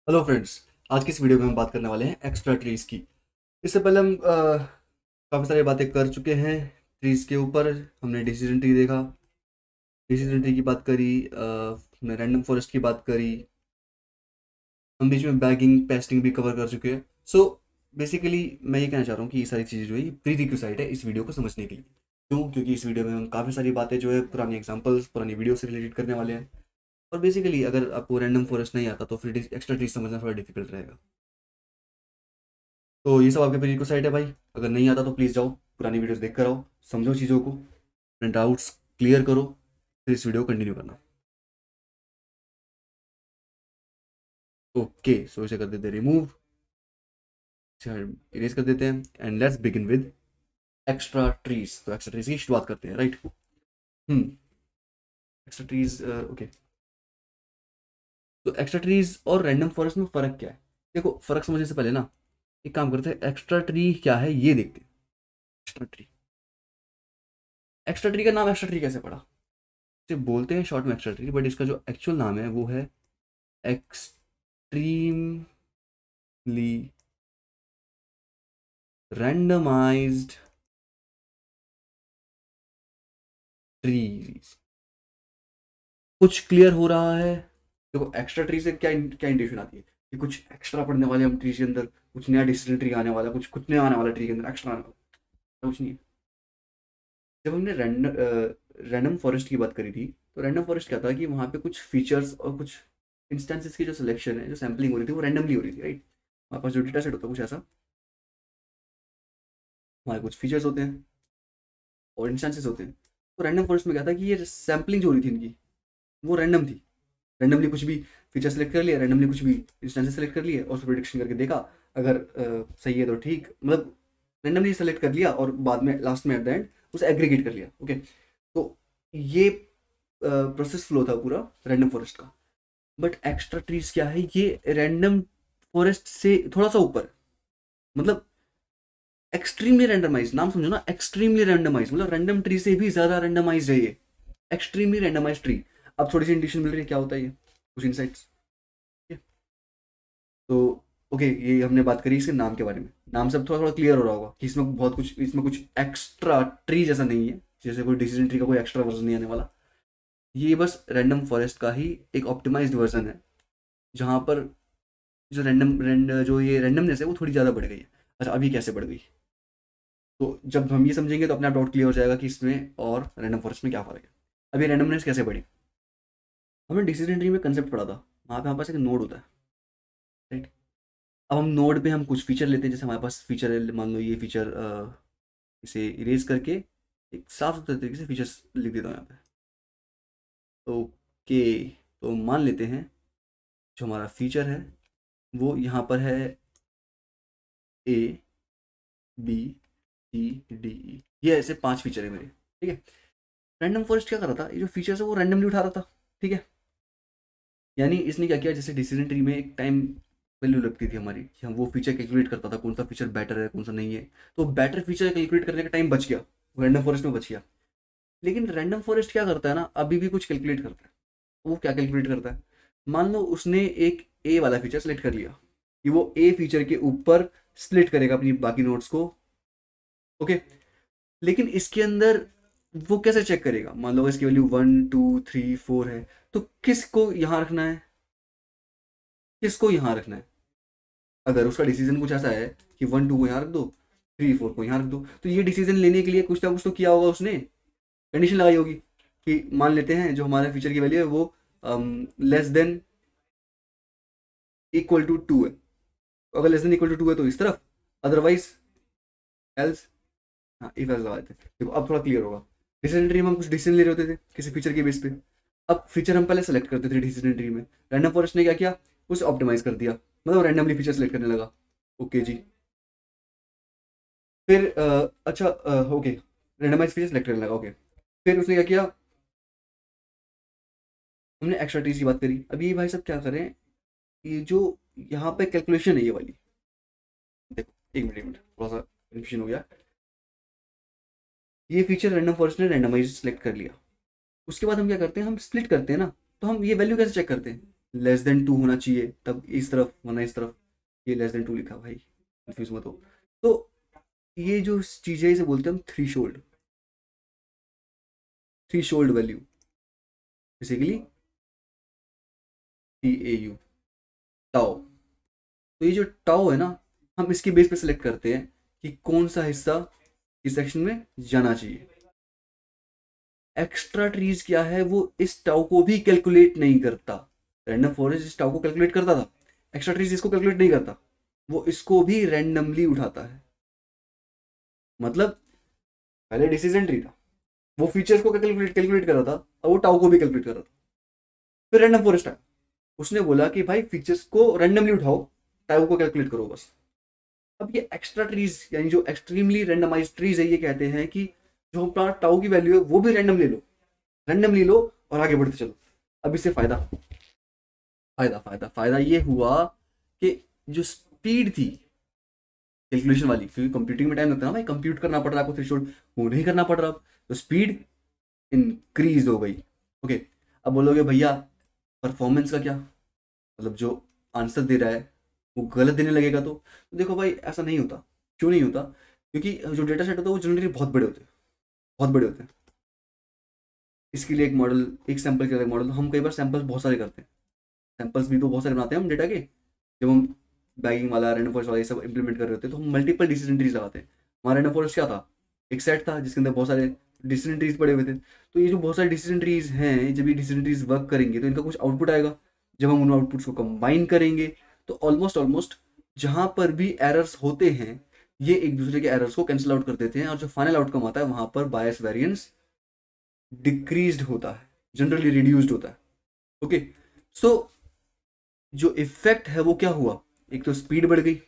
Hello friends. आज की इस वीडियो में हम बात करने वाले हैं एक्स्ट्रा ट्रीज की। इससे पहले हम काफ़ी सारी बातें कर चुके हैं ट्रीज के ऊपर। हमने डिसीजन ट्री देखा, डिसीजन ट्री की बात करी, हमने रैंडम फॉरेस्ट की बात करी, हम बीच में बैगिंग पेस्टिंग भी कवर कर चुके हैं। सो बेसिकली मैं ये कहना चाह रहा हूँ कि ये सारी चीज़ें जो है प्री रिक्विसाइट है इस वीडियो को समझने के लिए। क्यों? क्योंकि इस वीडियो में हम काफ़ी सारी बातें जो है पुरानी एग्जांपल्स पुरानी वीडियो से रिलेटेड करने वाले हैं। और बेसिकली अगर आपको रैंडम फॉरेस्ट नहीं आता तो फिर एक्स्ट्रा ट्रीज समझना थोड़ा डिफिकल्ट रहेगा। तो ये सब आपके पेज को साइड है भाई। अगर नहीं आता तो प्लीज़ जाओ, पुरानी वीडियोस देख कर आओ, समझो चीज़ों को, अपने डाउट्स क्लियर करो, फिर इस वीडियो को कंटिन्यू करना। ओके, सो इसे कर देते हैं रिमूव, इसे इरेज कर देते हैं and let's begin with extra trees. तो एक्स्ट्रा ट्रीज की शुरुआत करते हैं, राइट। हम्म एक्स्ट्रा ट्रीज, ओके। तो एक्स्ट्रा ट्रीज और रैंडम फॉरेस्ट में फ़र्क क्या है? देखो, फ़र्क समझने से पहले ना एक काम करते हैं, एक्स्ट्रा ट्री क्या है ये देखते हैं। एक्स्ट्रा ट्री, एक्स्ट्रा ट्री का नाम एक्स्ट्रा ट्री कैसे पड़ा? इसे बोलते हैं शॉर्ट में एक्स्ट्रा ट्री, बट इसका जो एक्चुअल नाम है वो है extremely randomized trees। कुछ क्लियर हो रहा है? देखो, एक्स्ट्रा ट्री से क्या क्या इंटेंशन आती है कि कुछ एक्स्ट्रा पढ़ने वाले हम ट्री के अंदर, कुछ नया डिसीजन ट्री आने वाला, कुछ कुछ नया आने वाला ट्री के अंदर एक्स्ट्रा आने वाला, कुछ नहीं है। जब हमने रैंडम फॉरेस्ट की बात करी थी, तो रैंडम फॉरेस्ट क्या था कि वहाँ पे कुछ फीचर्स और कुछ इंस्टेंसेस की जो सिलेक्शन है, जो सैम्पलिंग हो रही थी, वो रैंडमली हो रही थी, राइट। हमारे पास जो डेटा सेट होता है कुछ ऐसा, हमारे कुछ फीचर्स होते हैं और इंस्टेंसेस होते हैं। तो रैंडम फॉरेस्ट में क्या था कि ये सैम्पलिंग जो हो रही थी इनकी, वो रैंडम थी। रैंडमली कुछ भी फीचर सेलेक्ट कर लिया, रैंडमली कुछ भी इंस्टेंसेस सेलेक्ट कर लिए और फिर प्रिडिक्शन करके देखा। अगर सही है तो ठीक, मतलब रैंडमली सेलेक्ट कर लिया और बाद में लास्ट में एट द एंड उसे एग्रीगेट कर लिया। ओके, तो ये प्रोसेस फ्लो था पूरा रैंडम फॉरेस्ट का। बट एक्स्ट्रा ट्रीज क्या है? ये रैंडम फॉरेस्ट से थोड़ा सा ऊपर, मतलब एक्सट्रीमली रैंडमाइज। नाम समझो ना, एक्सट्रीमली रैंडमाइज, मतलब रैंडम ट्री से भी ज्यादा रैंडमाइज है ये, एक्सट्रीमली रैंडमाइज ट्री। अब थोड़ी सी इंडिकेशन मिल रही है क्या होता है ये, कुछ इनसाइट्स। तो ओके, ये हमने बात करी इसके नाम के बारे में। नाम से अब थोड़ा थोड़ा क्लियर हो रहा होगा कि इसमें बहुत कुछ, इसमें कुछ एक्स्ट्रा ट्री जैसा नहीं है, जैसे कोई डिसीजन ट्री का कोई एक्स्ट्रा वर्जन नहीं आने वाला। ये बस रैंडम फॉरेस्ट का ही एक ऑप्टिमाइज्ड वर्जन है, जहाँ पर जो जो ये रैंडमनेस है वो थोड़ी ज़्यादा बढ़ गई है। अच्छा, अभी कैसे बढ़ गई? तो जब हम ये समझेंगे तो अपने आप डाउट क्लियर हो जाएगा कि इसमें और रैंडम फॉरेस्ट में क्या फ़र्क है। अभी रैंडमनेस कैसे बढ़ी? हमने डिसीजन ट्री में कंसेप्ट पढ़ा था, वहाँ पे हमारे पास एक नोड होता है, राइट। अब हम नोड पे हम कुछ फीचर लेते हैं, जैसे हमारे पास फीचर है, मान लो ये फीचर, इसे इरेज करके एक साफ सुथरे तरीके से फीचर्स लिख देता हूँ यहाँ पे। ओके, तो मान लेते हैं जो हमारा फीचर है वो यहाँ पर है A B C D E, ये ऐसे 5 फीचर है मेरे, ठीक है। रैंडम फॉरेस्ट क्या कर रहा था, ये जो फीचर्स है वो रैंडमली उठा रहा था, ठीक है। यानी इसने क्या किया, जैसे डिसीजन ट्री में एक टाइम वैल्यू लगती थी हमारी कि हम वो फीचर कैलकुलेट करता था कौन सा फीचर बेटर है कौन सा नहीं है। तो बेटर फीचर कैलकुलेट करने का टाइम बच गया, रैंडम फॉरेस्ट में बच गया। लेकिन रैंडम फॉरेस्ट क्या करता है ना, अभी भी कुछ कैलकुलेट करता है। वो क्या कैलकुलेट करता है? मान लो उसने एक ए वाला फीचर सेलेक्ट कर लिया कि वो ए फीचर के ऊपर स्प्लिट करेगा अपनी बाकी नोट्स को, ओके। लेकिन इसके अंदर वो कैसे चेक करेगा? मान लो इसकी वैल्यू 1 2 3 4 है, तो किसको यहाँ रखना है, किसको यहाँ रखना है? अगर उसका डिसीजन कुछ ऐसा है कि 1 2 को यहाँ रख दो, 3 4 को यहाँ रख दो, तो ये डिसीजन लेने के लिए कुछ ना कुछ तो किया होगा उसने, कंडीशन लगाई होगी कि मान लेते हैं जो हमारे फीचर की वैल्यू है वो लेस देन इक्वल टू 2 है। तो अगर लेस देन इक्वल टू 2 है तो इस तरफ, अदरवाइज एल्स। हाँ, इफ एल्स लगा देते हैं। देखो अब थोड़ा क्लियर होगा। डिसीजन ट्री में हम कुछ डिसीजन ले रहे होते थे किसी फीचर के बेस पे। अब फीचर हम पहले सेलेक्ट करते थे डिसीजन ट्री में, रैंडम फॉरेस्ट ने क्या किया, उसे ऑप्टिमाइज कर दिया, मतलब रैंडमली फीचर सेलेक्ट करने लगा। ओके जी। फिर अच्छा, ओके, रैंडमाइज फीचर सेलेक्ट करने लगा, ओके। फिर उसने क्या किया, हमने एक्स्ट्रा ट्रीज की बात करी। अब ये भाई सब क्या करें, ये जो यहाँ पे कैलकुलेशन है ये वाली, देखो एक मिनट थोड़ा सा कन्फ्यूजन हो गया। ये फीचर रैंडम फॉरेस्ट ने रैंडमाइज सेलेक्ट कर लिया। उसके बाद हम क्या करते हैं, हम स्प्लिट करते हैं ना। तो हम ये वैल्यू कैसे चेक करते हैं? लेस देन 2 होना चाहिए तब इस तरफ, वरना इस तरफ। ये लेस देन 2 लिखा भाई, कंफ्यूज मत हो। तो ये जो चीज़ है इसे बोलते हैं हम threshold value, basically TAU, tau. तो ये जो टाओ है ना, हम इसके बेस पे सिलेक्ट करते हैं कि कौन सा हिस्सा इस सेक्शन में जाना चाहिए। एक्स्ट्रा ट्रीज क्या है, वो इस टाउ को भी कैलकुलेट नहीं करता। रैंडम फॉरेस्ट इस टाउ को कैलकुलेट करता था, एक्स्ट्रा ट्रीज इसको कैलकुलेट नहीं करता, वो इसको भी रैंडमली उठाता है। मतलब पहले डिसीजन ट्री था, वो फीचर्स को कैलकुलेट कैलकुलेट कर रहा था, और वो टाउ को भी कैलकुलेट कर रहा था। फिर रैंडम फॉरेस्ट आया, उसने बोला कि भाई फीचर्स को रैंडमली उठाओ, टाउ को कैलकुलेट करो बस। अब ये एक्स्ट्रा ट्रीज यानी जो एक्सट्रीमली रैंडमाइज ट्रीज है, ये कहते हैं कि जो अपना टाउ की वैल्यू है वो भी रैंडम ले लो और आगे बढ़ते चलो। अब इससे फायदा ये हुआ कि जो स्पीड थी कैलकुलेशन वाली, क्योंकि कंप्यूटिंग में टाइम लगता है ना भाई, कंप्यूट करना पड़ रहा है आपको, थ्रेशोल्ड वो नहीं करना पड़ रहा, तो स्पीड इंक्रीज हो गई। ओके, अब बोलोगे भैया परफॉर्मेंस का क्या, मतलब जो आंसर दे रहा है वो गलत देने लगेगा तो देखो भाई ऐसा नहीं होता। क्यों नहीं होता? क्योंकि जो डेटा सेट होता है वो जनरली बहुत बड़े होते हैं, बहुत बड़े होते हैं। इसके लिए एक मॉडल, एक सैंपल के लिए एक मॉडल, हम कई बार सैंपल्स बहुत सारे करते हैं, सैंपल्स भी तो बहुत सारे बनाते हैं हम डेटा के। जब हम बैगिंग वाला, रैंडम फॉरेस्ट वाला ये सब इंप्लीमेंट कर रहे होते हैं तो हम मल्टीपल डिसीजन ट्रीज लगाते हैं। हमारा रैंडम फॉरेस्ट क्या था, एक सेट था जिसके अंदर बहुत सारे डिसीजन ट्रीज पड़े हुए थे। तो ये जो बहुत सारे डिसीजन ट्रीज हैं, जब ये डिसीजन ट्रीज वर्क करेंगे तो इनका कुछ आउटपुट आएगा। जब हम उन आउटपुट्स को कंबाइन करेंगे तो ऑलमोस्ट जहाँ पर भी एरर्स होते हैं, ये एक दूसरे के एरर्स को कैंसिल आउट कर देते हैं, और जो फाइनल आउटकम आता है वहां पर बायस वेरिएंस डिक्रीज्ड होता है, जनरली रिड्यूस्ड होता है। ओके, सो जो इफेक्ट है वो क्या हुआ, एक तो स्पीड बढ़ गई,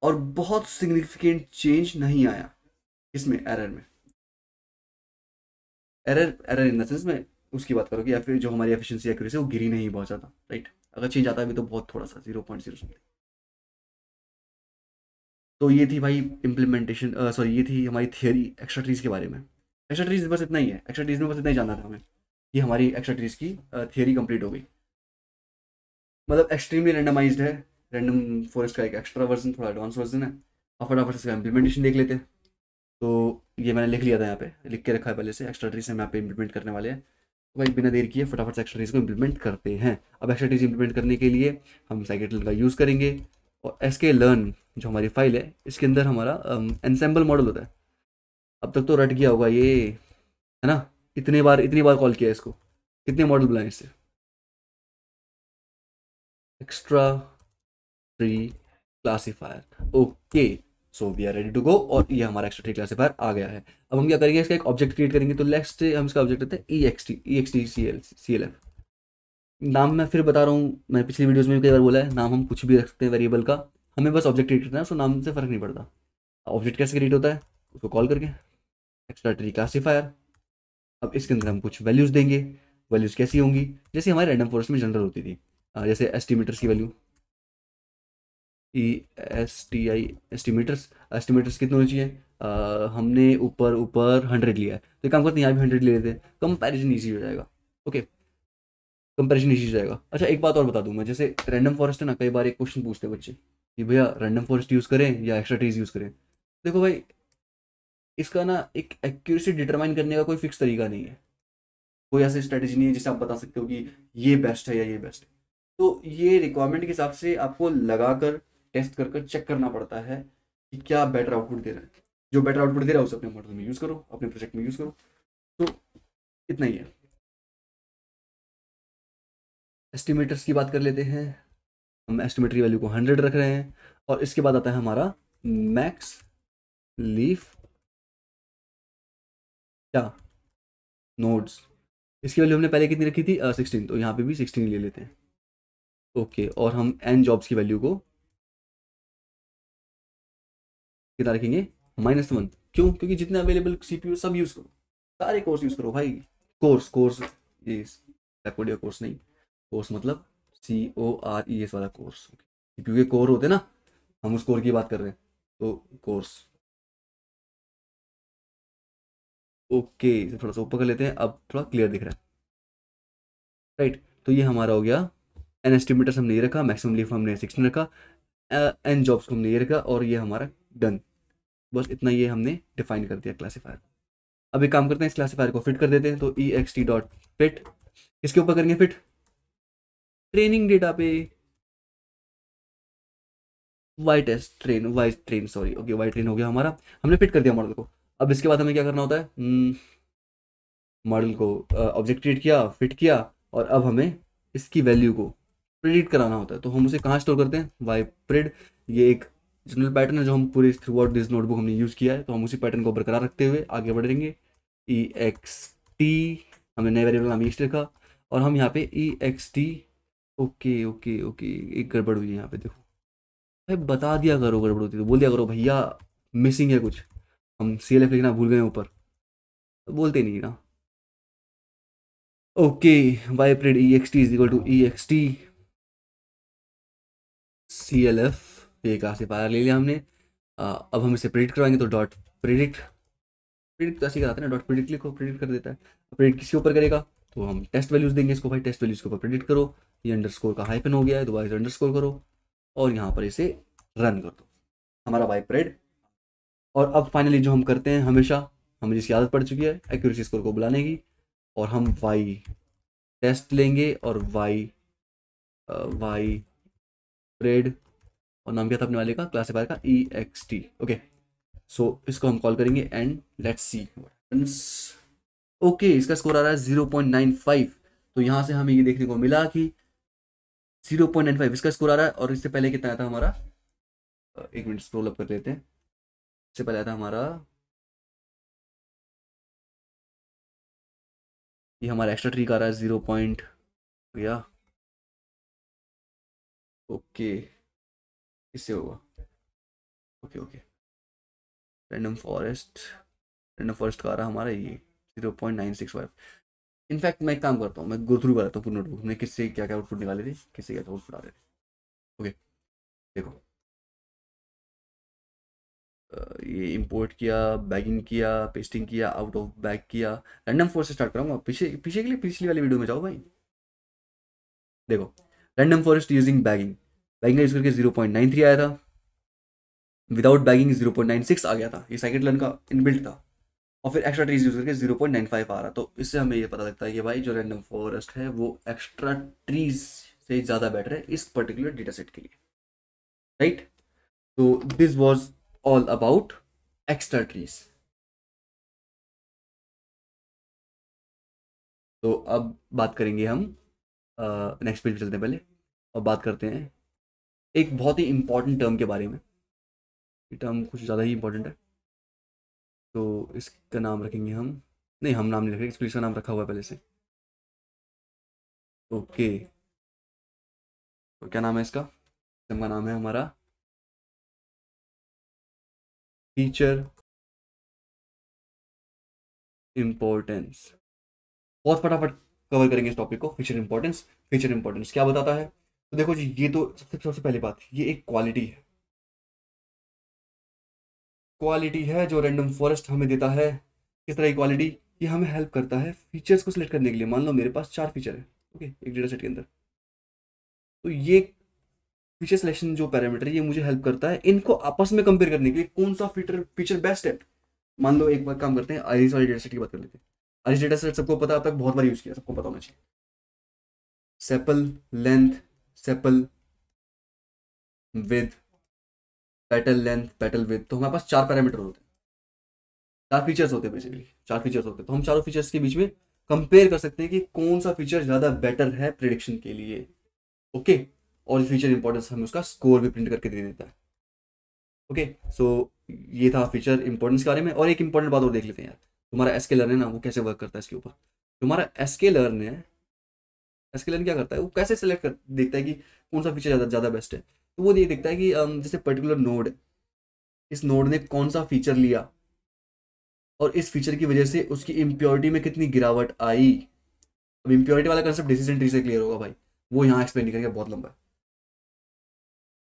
और बहुत सिग्निफिकेंट चेंज नहीं आया इसमें, एरर में। एरर इन द सेंस में उसकी बात करोगे, या फिर जो हमारी एफिशिएंसी एक्यूरेसी वो गिरी नहीं बहुत ज़्यादा, राइट। अगर चेंज आता है भी तो बहुत थोड़ा सा, 0.0 समथिंग। तो ये थी भाई इम्प्लीमेंटेशन, सॉरी, ये थी हमारी थियोरी एक्स्ट्रा ट्रीज के बारे में। एक्स्ट्रा ट्रीज बस इतना ही है, एक्स्ट्रा ट्रीज में बस इतना ही जानना था हमें। ये हमारी एक्स्ट्रा ट्रीज की थियोरी कंप्लीट हो गई। मतलब एक्सट्रीमली रैंडमाइज्ड है, रैंडम फॉरेस्ट का एक एक्स्ट्रा वर्जन, थोड़ा एडवांस वर्जन है। अब फटाफट से इसका इम्प्लीमेंटेशन देख लेते हैं। तो ये मैंने लिख लिया था, यहाँ पे लिख के रखा है पहले से, एक्स्ट्रा ट्रीज हम यहाँ पे इम्प्लीमेंट करने वाले हैं। तो भाई बिना देर किए फटाफट से एक्स्ट्रा ट्रीज को इम्प्लीमेंट करते हैं। अब एक्स्ट्रा ट्रीज इम्प्लीमेंट करने के लिए हम scikit-learn का यूज़ करेंगे, और sklearn जो हमारी फाइल है इसके अंदर हमारा एनसेम्बल मॉडल होता है। अब तक तो रट गया होगा ये, है ना, इतनी बार कॉल किया इसको, कितने मॉडल बुलाए इससे। Extra tree classifier, okay, so we are ready to go, और ये हमारा एक्स्ट्रा ट्री क्लासीफायर आ गया है। अब हम क्या करेंगे, इसका एक ऑब्जेक्ट क्रिएट करेंगे। तो नेक्स्ट हम इसका ऑब्जेक्ट लेते हैं EXT नाम मैं फिर बता रहा हूँ, मैं पिछली वीडियोस में भी कई बार बोला है, नाम हम कुछ भी रख सकते हैं वेरिएबल का, हमें बस ऑब्जेक्ट क्रिएट करना है, उसको नाम से फर्क नहीं पड़ता। ऑब्जेक्ट कैसे क्रिएट होता है, उसको कॉल करके, एक्स्ट्रा ट्री क्लासीफायर। अब इसके अंदर हम कुछ वैल्यूज़ देंगे। वैल्यूज़ कैसी होंगी, जैसे हमारे रैंडम फॉरेस्ट में जनरल होती थी, जैसे एस्टिमेटर्स की वैल्यू, एस्टिमेटर्स कितने होने चाहिए, हमने ऊपर ऊपर 100 लिया है, तो एक काम करते हैं यहाँ भी 100 ले लेते हैं, कंपैरिजन ईजी हो जाएगा। ओके, कंपैरिजन ईजी हो जाएगा। अच्छा एक बात और बता दूं मैं, जैसे रैंडम फॉरेस्ट है ना, कई बार एक क्वेश्चन पूछते हैं बच्चे कि भैया रैंडम फॉरेस्ट यूज़ करें या एक्स्ट्रा ट्रीज यूज़ करें। देखो भाई, इसका ना एक एक्यूरेसी डिटरमाइन करने का कोई फिक्स तरीका नहीं है, कोई ऐसी स्ट्रेटेजी नहीं है जिससे आप बता सकते हो कि ये बेस्ट है या ये बेस्ट है। तो ये रिक्वायरमेंट के हिसाब से आपको लगाकर टेस्ट कर कर चेक करना पड़ता है कि क्या बेटर आउटपुट दे रहा है। जो बेटर आउटपुट दे रहा है उसे अपने मॉडल में यूज़ करो, अपने प्रोजेक्ट में यूज़ करो। तो इतना ही है। एस्टिमेटर्स की बात कर लेते हैं। हम एस्टिमेटरी वैल्यू को 100 रख रहे हैं, और इसके बाद आता है हमारा मैक्स लीफ क्या नोड्स। इसकी वैल्यू हमने पहले कितनी रखी थी, 16, तो यहाँ पे भी 16 ले लेते हैं। ओके, और हम एन जॉब्स की वैल्यू को कितना रखेंगे, -1। क्यों? क्योंकि जितने अवेलेबल CPU सब यूज़ करो, सारे कोर्स यूज़ करो भाई। कोर्स ये बैकवर्ड कोर्स नहीं, कोर्स मतलब CORES वाला कोर्स। CPU के कोर होते हैं ना, हम उस कोर की बात कर रहे हैं, तो कोर्स। ओके, इसे थोड़ा सा ऊपर कर लेते हैं, अब थोड़ा क्लियर दिख रहा है, राइट। तो ये हमारा हो गया एन एस्टिमेटर्स हमने ये रखा, मैक्सिमम लीफ हमने 16 रखा, एन जॉब्स को हमने ये रखा, और ये हमारा डन। बस इतना ये हमने डिफाइन कर दिया क्लासीफायर। अब एक काम करते हैं, इस क्लासीफायर को फिट कर देते हैं। तो ext.fit किसके ऊपर करेंगे फिट? ट्रेनिंग डेटा पे। Y train sorry, okay Y train हो गया हमारा, हमने फिट कर दिया मॉडल को। अब इसके बाद हमें क्या करना होता है, मॉडल को ऑब्जेक्ट क्रिएट किया, फिट किया, और अब हमें इसकी वैल्यू को प्रिडिक्ट कराना होता है। तो हम उसे कहाँ स्टोर करते हैं? वाई प्रिड। ये एक जनरल पैटर्न है जो हम पूरे थ्रू आउट दिस नोटबुक हमने यूज़ किया है, तो हम उसी पैटर्न को बरकरार रखते हुए आगे बढ़ेंगे। ext, हमने नए वेरिएबल नाम ext रखा, और हम यहाँ पे ext, ओके ओके ओके, एक गड़बड़ हुई है यहाँ पे, देखो भाई, बता दिया करो गड़बड़ होती तो बोल दिया करो भैया मिसिंग है कुछ, हम CLF लिखना भूल गए ऊपर, तो बोलते नहीं ना। Okay, Y pred ext is equal to ext CLF, ये क्लासीफायर ले लिया हमने। अब हम इसे प्रिडिक्ट करवाएंगे, तो डॉट प्रिडिक्ट, प्रिडिक्ट तो ऐसे ही कराते हैं ना, डॉट प्रिडिक्ट लिखो, प्रिडिक्ट कर देता है। प्रिडिक्ट किसके ऊपर करेगा? तो हम टेस्ट वैल्यूज देंगे इसको, भाई टेस्ट वैल्यूज के ऊपर प्रिडिक्ट करो। ये अंडरस्कोर का हाइपन हो गया है, दोबारा से अंडरस्कोर करो, और यहाँ पर इसे रन कर दो, हमारा वाई प्रिड। और अब फाइनली जो हम करते हैं हमेशा, हमें जिसकी आदत पड़ चुकी है एक्यूरेसी स्कोर को बुलाने की, और हम वाई टेस्ट लेंगे, और वाई वाई प्रिड, और नाम क्या था अपने वाले का, क्लासीफायर का ext। ओके, सो इसको हम कॉल करेंगे एंड लेट्स सी। ओके, इसका स्कोर आ रहा है 0.95। तो यहाँ से हमें ये देखने को मिला कि 0.95 इसका स्कोर आ रहा है, और इससे पहले कितना आया था हमारा, एक मिनट स्क्रॉल अप कर लेते हैं। इससे पहले आया था हमारा, ये हमारा एक्स्ट्रा ट्री का आ रहा है 0 पॉइंट, या ओके, इससे होगा, okay okay, random forest, random forest का आ रहा है हमारा ये 0.965। इनफैक्ट मैं एक काम करता हूँ, मैं गो थ्रू कराता हूँ पूरी नोटबुक में, किससे क्या क्या आउटपुट निकाले थे, किससे क्या आउटपुट आ रहे थे। ओके, देखो, ये इंपोर्ट किया, बैगिंग किया, पेस्टिंग किया, आउट ऑफ बैग किया, रैंडम फोर से स्टार्ट कराऊंगा। पीछे पीछे के लिए पिछली वाली वीडियो में जाओ भाई, देखो, random forest using bagging, bagging का यूज करके 0.93 आया था, विदाउट बैगिंग 0.96 आ गया था, ये साइकिट लर्न का इनबिल्ट था, और फिर एक्स्ट्रा ट्रीज यूज करके 0.95 आ रहा। तो इससे हमें ये पता लगता है कि भाई जो रैंडम फॉरेस्ट है वो एक्स्ट्रा ट्रीज से ज़्यादा बेटर है इस पर्टिकुलर डेटा सेट के लिए, राइट। तो this was all about extra trees. तो अब बात करेंगे हम, नेक्स्ट पेज पे चलते हैं पहले, और बात करते हैं एक बहुत ही इंपॉर्टेंट टर्म के बारे में। ये टर्म कुछ ज़्यादा ही इंपॉर्टेंट है, तो इसका नाम रखेंगे हम, नहीं हम नाम नहीं रखेंगे, इसका नाम रखा हुआ है पहले से। ओके, तो क्या नाम है इसका? टर्म का नाम है हमारा फीचर इम्पोर्टेंस। बहुत फटाफट कवर करेंगे इस टॉपिक को, फीचर इंपॉर्टेंस। फीचर इंपॉर्टेंस क्या बताता है? तो देखो जी, ये तो सबसे सबसे पहली बात, ये एक क्वालिटी है, क्वालिटी है जो रैंडम फॉरेस्ट हमें देता है। किस तरह की क्वालिटी? ये हमें हेल्प करता है फीचर्स को सिलेक्ट करने के लिए। मान लो मेरे पास 4 फीचर है, ओके, एक डेटा सेट के अंदर, तो ये फीचर सिलेक्शन जो पैरामीटर है ये मुझे हेल्प करता है इनको आपस में कंपेयर करने के लिए, कौन सा फीचर फीचर बेस्ट है। मान लो एक बार काम करते हैं, आइरिस वाली डेटा सेट की बात कर लेते हैं। आइरिस डेटा सेट सबको पता है, अब तक बहुत बार यूज किया, सबको पता होना चाहिए। Sepal length, sepal with, petal length, petal with, तो हमारे पास 4 पैरामीटर होते हैं, 4 फीचर्स होते हैं, बेसिकली 4 फीचर्स होते हैं। तो हम चारों फीचर्स के बीच में कंपेयर कर सकते हैं कि कौन सा फीचर ज़्यादा बेटर है प्रिडिक्शन के लिए, ओके। और फीचर इंपॉर्टेंस हमें उसका स्कोर भी प्रिंट करके दे देता है, ओके। सो ये था फीचर इंपॉर्टेंस के बारे में। और एक इंपॉर्टेंट बात और देख लेते हैं यार, तुम्हारा एसके लर्न है ना, वो कैसे वर्क करता है इसके ऊपर। तुम्हारा एसके लर्न है, एसके लर्न क्या करता है, वो कैसे सेलेक्ट कर देखता है कि कौन सा फीचर ज़्यादा ज़्यादा बेस्ट है। तो वो ये देखता है कि जैसे पर्टिकुलर नोड, इस नोड ने कौन सा फीचर लिया, और इस फीचर की वजह से उसकी इम्प्योरिटी में कितनी गिरावट आई। अब इम्प्योरिटी वाला कंसेप्ट डिसीजन ट्री से क्लियर होगा भाई, वो यहाँ एक्सप्लेन नहीं करेंगे, बहुत लंबा है।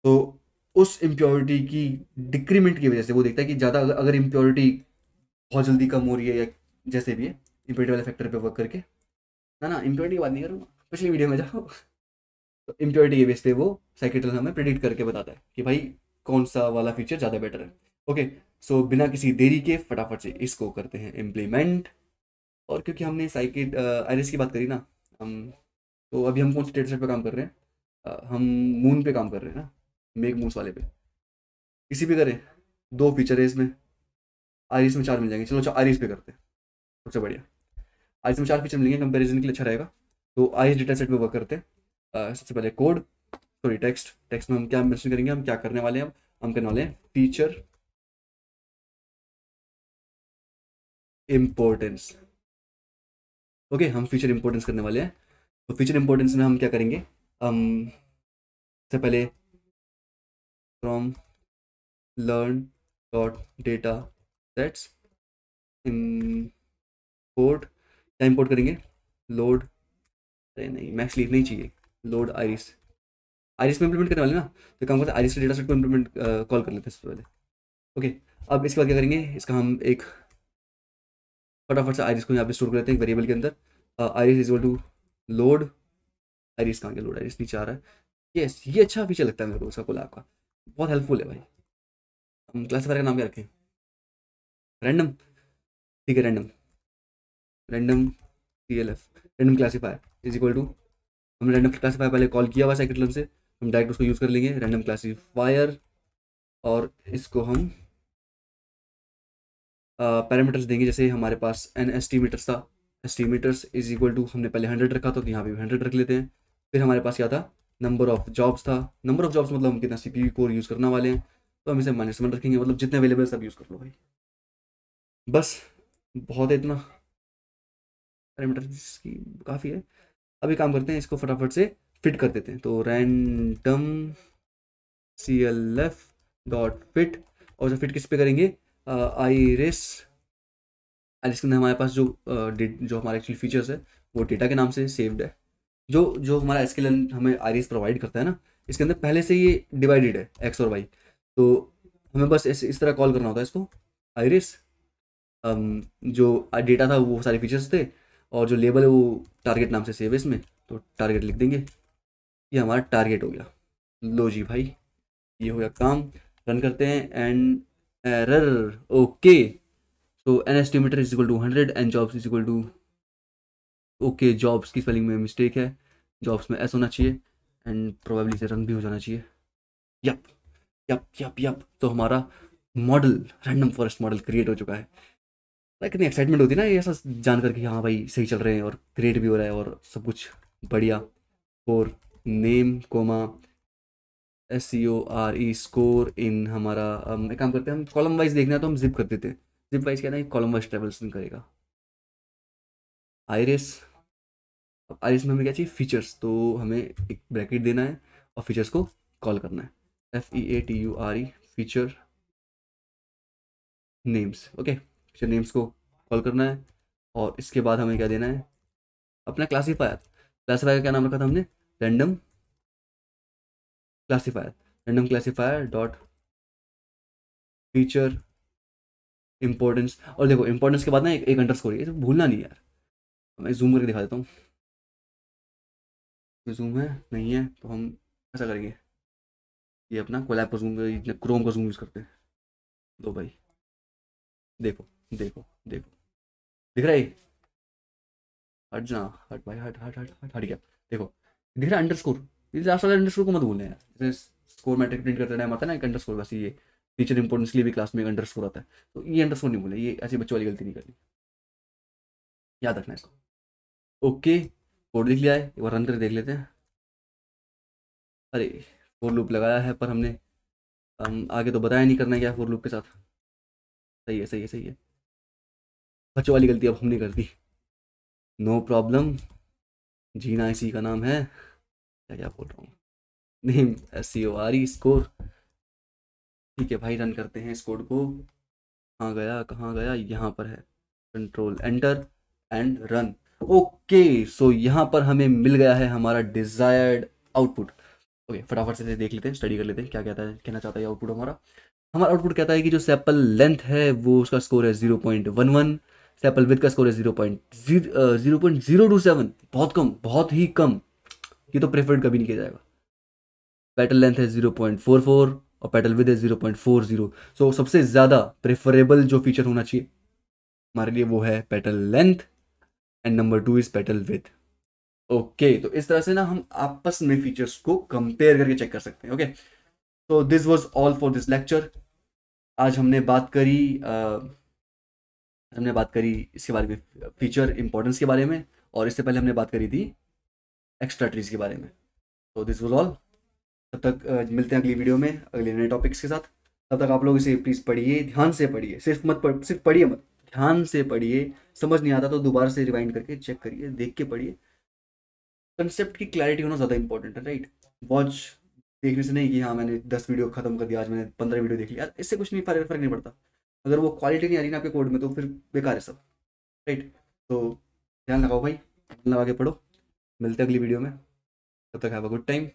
तो उस इम्प्योरिटी की डिक्रीमेंट की वजह से वो देखता है कि ज़्यादा अगर इम्प्योरिटी बहुत जल्दी कम हो रही है, या जैसे भी है इम्प्योरिटी वाले फैक्टर पे वर्क करके, ना ना इम्प्योरिटी की बात नहीं करूँगा, पिछली वीडियो में जाओ। तो इम्प्योरिटी के बेस पे वो साइकिट्रन हमें प्रेडिक्ट करके बताता है कि भाई कौन सा वाला फीचर ज़्यादा बेटर है। ओके, सो बिना किसी देरी के फटाफट से इसको करते हैं इम्प्लीमेंट। और क्योंकि हमने साइकिट आइरिस की बात करी ना, हम तो अभी हम कौन से डेटा सेट पे काम कर रहे हैं? हम मून पे काम कर रहे हैं ना, मेक मून्स वाले पे। किसी भी करें, 2 फीचर है इसमें, आइरिस में 4 मिल जाएंगे। चलो आइरिस पे करते हैं, सबसे बढ़िया। आइरिस में 4 फीचर मिलेंगे, कंपेरिजन के लिए अच्छा रहेगा। तो आइरिस डेटा सेट पे वर्क करते हैं। सबसे पहले कोड, सॉरी टेक्स्ट। टेक्स्ट में हम क्या मेंशन करेंगे, हम क्या करने वाले हैं? हम करने वाले हैं फीचर इम्पोर्टेंस। ओके, हम फीचर इम्पोर्टेंस करने वाले हैं। तो फीचर इम्पोर्टेंस में हम क्या करेंगे, हम सबसे पहले from learn dot data sets import, क्या इम्पोर्ट करेंगे? लोड, अरे नहीं मैक्स लीफ नहीं चाहिए, लोड आइरिस। आइरिस में इम्प्लीमेंट करने वाले ना, तो काम करते हैं आइरिस के डेटा सेट को इम्प्लीमेंट कॉल कर लेते हैं सबसे पहले। ओके, अब इसके बाद क्या करेंगे, इसका हम एक फटाफट से आइरिस को यहाँ पे स्टोर कर लेते हैं एक वेरिएबल के अंदर। Iris is equal to load iris. कहाँ गया लोड आइरिस? नीचे आ रहा है। यस, ये अच्छा फीचर लगता है मेरे को उसका, कोलैब का बहुत हेल्पफुल है भाई। हम क्लासीफायर का नाम क्या रखें? रैंडम, ठीक है random, random CLF, random classifier is equal to, हमने रैंडम क्लासीफायर पहले कॉल किया हुआ साइकिट्रन से, हम डायरेक्ट उसको यूज़ कर लेंगे रैंडम क्लासीफायर। और इसको हम पैरामीटर्स देंगे, जैसे हमारे पास एन एस्टीमीटर्स था, एस्टीमीटर्स इज इक्वल टू, हमने पहले 100 रखा था तो यहाँ पे 100 रख लेते हैं। फिर हमारे पास क्या था, नंबर ऑफ जॉब्स था। नंबर ऑफ जॉब्स मतलब हम कितना CPU कोर यूज़ करने वाले हैं, तो हम इसे -1 रखेंगे, मतलब जितने अवेलेबल सब यूज़ कर लो भाई, बस बहुत है इतना। पैरामीटर्स की काफ़ी है। अभी काम करते हैं, इसको फटाफट से फिट कर देते हैं। तो रैंडम CLF डॉट फिट, और जो फिट किस पे करेंगे, आइरिस। आइरिस के अंदर हमारे पास जो हमारे एक्चुअल फीचर्स है वो डेटा के नाम से सेव्ड है। जो जो हमारा एसक्यूएल हमें आइरिस प्रोवाइड करता है ना, इसके अंदर पहले से ये डिवाइडेड है एक्स और वाई। तो हमें बस इस तरह कॉल करना होता है इसको, आइरिस। जो डेटा था वो सारे फीचर्स थे, और जो लेबल है वो टारगेट नाम से सेव है इसमें, तो टारगेट लिख देंगे। ये हमारा टारगेट हो गया। लो जी भाई, ये हो गया काम। रन करते हैं एंड एरर। ओके, तो N estimator is equal to 100 and jobs is equal to, okay jobs की स्पेलिंग में मिस्टेक है, जॉब्स में एस होना चाहिए एंड प्रोबेबली से रन भी हो जाना चाहिए। यप यप यप यप, तो हमारा model, random forest model create हो चुका है। लाइक कितनी एक्साइटमेंट होती है ना ये ऐसा जान करके, हाँ भाई सही चल रहे हैं और क्रिएट भी हो रहा है और सब कुछ बढ़िया। For name comma SCORE score in हमारा, एक काम करते हैं, हम कॉलम वाइज देखना है तो हम जिप कर देते हैं। जिप वाइज क्या ना, कॉलम वाइज ट्रेवल्स करेगा। आइरिस, अब आइरिस में हमें क्या चाहिए, फीचर्स, तो हमें एक ब्रैकेट देना है और फीचर्स को कॉल करना है, FEATURE feature names. Okay, feature names को कॉल करना है। और इसके बाद हमें क्या देना है, अपना क्लासीफायर। क्लासीफायर का क्या नाम रखा था हमने, random classifier. Random classifier dot feature importance. और देखो इंपॉर्टेंस के बाद ना एक अंडरस्कोर, ये तो भूलना नहीं यार। मैं जूम करके दिखा देता हूँ, जूम है नहीं है तो हम ऐसा करेंगे, ये अपना कोलैब का जूम, क्रोम का जूम यूज़ करते हैं। दो भाई, देखो देखो देखो, दिख रहा है ये? हट जा, हट भाई, हट हट हट हट हट गया। देखो दिख रहा है अंडरस्कोर, ये लास्ट वाले अंडरस्कोर को मत भूलना यार। जैसे स्कोर मैट्रिक प्रिंट करते टाइम आता है ना एक अंडरस्कोर, बस ये टीचर इंपॉर्टेंस के लिए भी क्लास में एक अंडरस्कोर आता है, तो ये अंडरस्कोर नहीं भूले, ये ऐसी बच्चों वाली गलती नहीं करनी, याद रखना इसको। ओके, कोड लिख लिया है, एक बार रन करके देख लेते हैं। अरे फोर लूप लगाया है पर हमने आगे तो बताया नहीं करना है क्या फोर लूप के साथ। सही है सही है सही है, बच्चों वाली गलती अब हमने कर दी, नो प्रॉब्लम। जीना इसी का नाम है, क्या क्या बोल रहा हूँ, नेम SCORE स्कोर। ठीक है भाई, रन करते हैं इस कोड को। कहाँ गया कहाँ गया, यहाँ पर है, control enter and run. Okay, so यहाँ पर हमें मिल गया है हमारा डिजायर्ड आउटपुट। ओके, फटाफट से देख लेते हैं, स्टडी कर लेते हैं क्या कहता है, कहना चाहता है आउटपुट हमारा। हमारा आउटपुट कहता है कि जो सेपल लेंथ है वो उसका स्कोर है 0.11, सेपल विथ का स्कोर है 0.027, बहुत कम, बहुत ही कम। ये तो प्रेफर्ड कभी नहीं किया जाएगा। पेटल लेंथ है 0.44 और पेटल विद है 0.40। सो सबसे ज़्यादा प्रेफरेबल जो फीचर होना चाहिए हमारे लिए वो है petal length and number 2 is petal with. Okay, तो इस तरह से ना हम आपस में फीचर्स को कंपेयर करके चेक कर सकते हैं। ओके, तो this was all for this lecture. आज हमने बात करी इसके बारे में, फीचर इंपॉर्टेंस के बारे में, और इससे पहले हमने बात करी थी एक्स्ट्रा ट्रीज के बारे में। तो दिस वाज ऑल। तब तक मिलते हैं अगली वीडियो में अगले नए टॉपिक्स के साथ। तब तक आप लोग इसे प्लीज़ पढ़िए, ध्यान से पढ़िए, सिर्फ पढ़िए मत, ध्यान से पढ़िए। समझ नहीं आता तो दोबारा से रिवाइंड करके चेक करिए, देख के पढ़िए। कंसेप्ट की क्लैरिटी होना ज़्यादा इंपॉर्टेंट है, राइट। वॉच देखने से नहीं कि हाँ मैंने 10 वीडियो खत्म कर दिया, आज मैंने 15 वीडियो देख लिया, इससे कुछ नहीं, फर्क नहीं पड़ता। अगर वो क्वालिटी नहीं आ रही ना आपके कोड में तो फिर बेकार है सब, राइट। तो ध्यान लगाओ भाई, ध्यान लगा के पढ़ो। मिलते हैं अगली वीडियो में, तब तक हैव अ गुड टाइम।